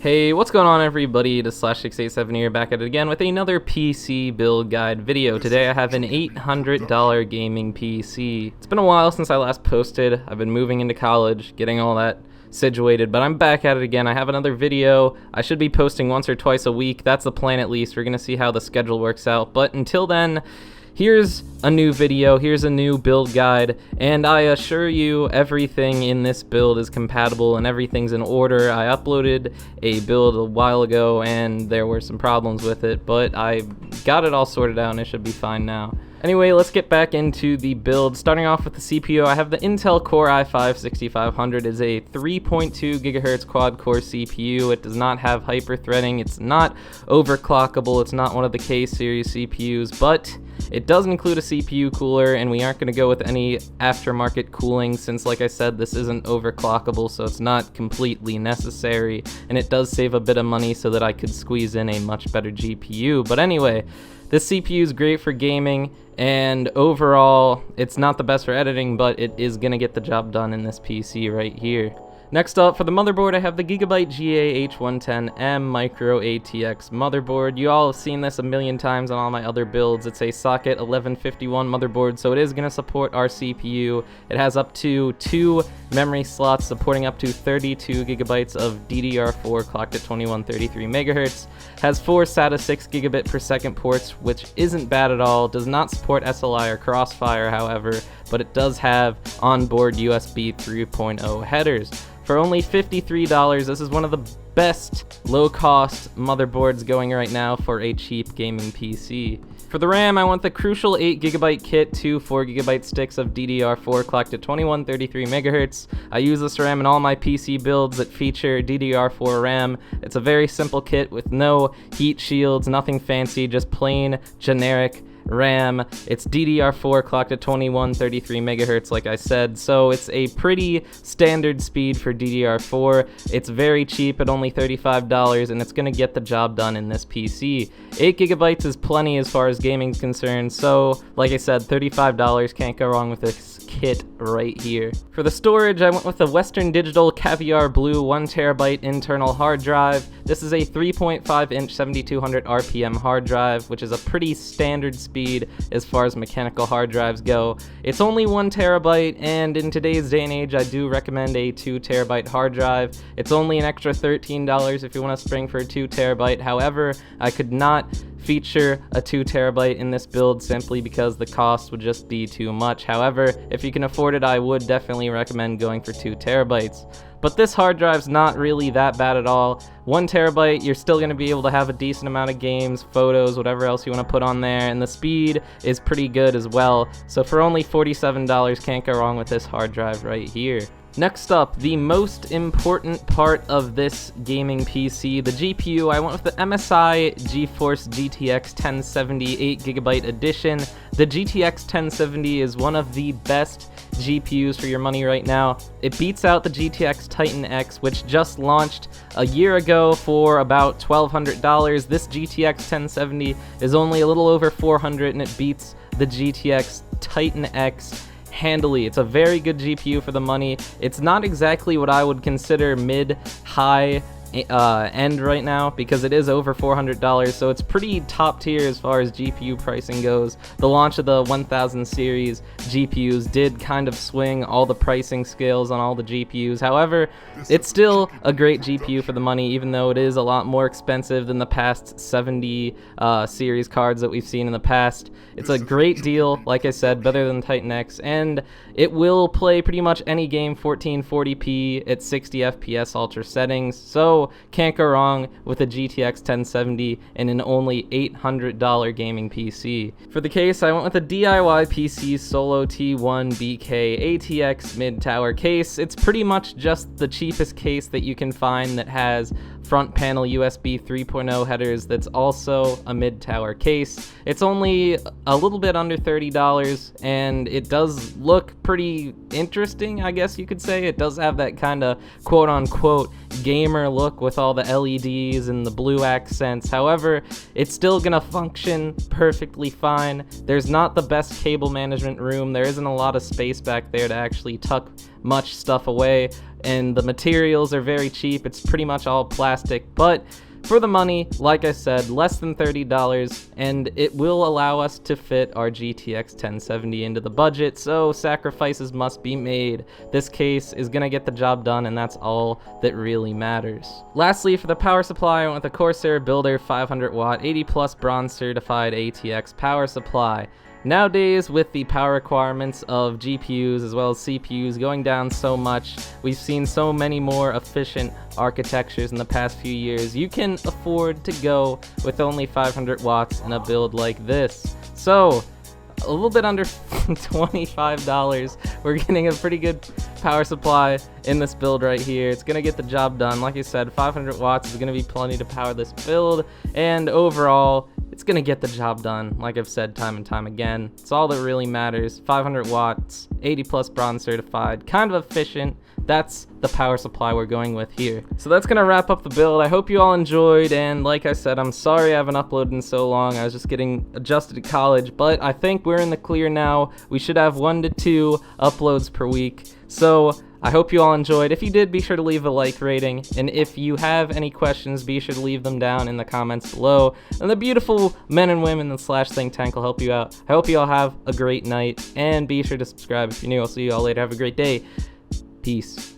Hey, what's going on everybody? It is Slash687 here, back at it again with another PC build guide video. Today I have an $800 gaming PC. It's been a while since I last posted. I've been moving into college, getting all that situated, but I'm back at it again. I have another video. I should be posting once or twice a week. That's the plan at least. We're gonna see how the schedule works out, but until then, here's a new video, here's a new build guide, and I assure you everything in this build is compatible and everything's in order. I uploaded a build a while ago and there were some problems with it, but I got it all sorted out and it should be fine now. Anyway, let's get back into the build. Starting off with the CPU, I have the Intel Core i5-6500. It's a 3.2 GHz quad-core CPU. It does not have hyper-threading. It's not overclockable. It's not one of the K-series CPUs, but it does include a CPU cooler, and we aren't going to go with any aftermarket cooling since, like I said, this isn't overclockable, so it's not completely necessary, and it does save a bit of money so that I could squeeze in a much better GPU. But anyway, this CPU is great for gaming, and overall, it's not the best for editing, but it is going to get the job done in this PC right here. Next up, for the motherboard, I have the Gigabyte GA-H110M Micro ATX motherboard. You all have seen this a million times on all my other builds. It's a socket 1151 motherboard, so it is going to support our CPU. It has up to 2 memory slots supporting up to 32 gigabytes of DDR4 clocked at 2133 megahertz. Has 4 SATA 6 gigabit per second ports, which isn't bad at all. Does not support SLI or Crossfire, however, but it does have onboard USB 3.0 headers. For only $53, this is one of the best low-cost motherboards going right now for a cheap gaming PC. For the RAM, I want the Crucial 8GB kit, 2 4GB sticks of DDR4 clocked at 2133 megahertz. I use this RAM in all my PC builds that feature DDR4 RAM. It's a very simple kit with no heat shields, nothing fancy, just plain generic RAM. It's DDR4 clocked at 2133 megahertz, like I said, so it's a pretty standard speed for DDR4. It's very cheap at only $35, and it's going to get the job done in this PC. 8 gigabytes is plenty as far as gaming's concerned, so like I said, $35, can't go wrong with this kit right here. For the storage, I went with the Western Digital Caviar Blue 1TB internal hard drive. This is a 3.5-inch 7200 RPM hard drive, which is a pretty standard speed as far as mechanical hard drives go. It's only 1TB, and in today's day and age, I do recommend a 2TB hard drive. It's only an extra $13 if you want to spring for a 2TB. However, I could not feature a 2TB in this build simply because the cost would just be too much. However, if you can afford it, I would definitely recommend going for 2TB. But this hard drive's not really that bad at all. 1TB, you're still going to be able to have a decent amount of games, photos, whatever else you want to put on there, and the speed is pretty good as well. So for only $47, can't go wrong with this hard drive right here. Next up, the most important part of this gaming PC, the GPU. I went with the MSI Geforce GTX 1070 8GB edition. The GTX 1070 is one of the best GPUs for your money right now. It beats out the GTX Titan X, which just launched a year ago for about $1,200. This GTX 1070 is only a little over $400, and it beats the GTX Titan X handily. It's a very good GPU for the money. It's not exactly what I would consider mid-high end right now because it is over $400, so it's pretty top tier as far as GPU pricing goes. The launch of the 1000 series GPUs did kind of swing all the pricing scales on all the GPUs. However, it's still a great GPU for the money, even though it is a lot more expensive than the past 70 series cards that we've seen in the past. It's a great deal, like I said, better than Titan X, and it will play pretty much any game 1440p at 60 FPS ultra settings, so can't go wrong with a GTX 1070 and an only $800 gaming PC. For the case, I went with a DIY PC Solo T1 BK ATX mid-tower case. It's pretty much just the cheapest case that you can find that has front panel USB 3.0 headers that's also a mid-tower case. It's only a little bit under $30, and it does look pretty interesting, I guess you could say. It does have that kind of quote-unquote gamer look look with all the LEDs and the blue accents. However, it's still gonna function perfectly fine. There's not the best cable management room. There isn't a lot of space back there to actually tuck much stuff away, and the materials are very cheap. It's pretty much all plastic, but for the money, like I said, less than $30, and it will allow us to fit our GTX 1070 into the budget, so sacrifices must be made. This case is gonna get the job done, and that's all that really matters. Lastly, for the power supply, I went with the Corsair Builder 500 watt 80 plus bronze certified ATX power supply. Nowadays, with the power requirements of GPUs as well as CPUs going down so much, we've seen so many more efficient architectures in the past few years. You can afford to go with only 500 watts in a build like this. So, a little bit under $25, we're getting a pretty good power supply in this build right here. It's gonna get the job done. Like I said, 500 watts is gonna be plenty to power this build, and overall, it's gonna get the job done. Like I've said time and time again, it's all that really matters. 500 watts, 80 plus bronze certified, kind of efficient. That's the power supply we're going with here. So that's gonna wrap up the build. I hope you all enjoyed, and like I said, I'm sorry I haven't uploaded in so long. I was just getting adjusted to college, but I think we're in the clear now. We should have 1 to 2 uploads per week. So I hope you all enjoyed. If you did, be sure to leave a like rating, and if you have any questions, be sure to leave them down in the comments below, and the beautiful men and women in the Slash Think Tank will help you out. I hope you all have a great night, and be sure to subscribe if you're new. I'll see you all later. Have a great day. Peace.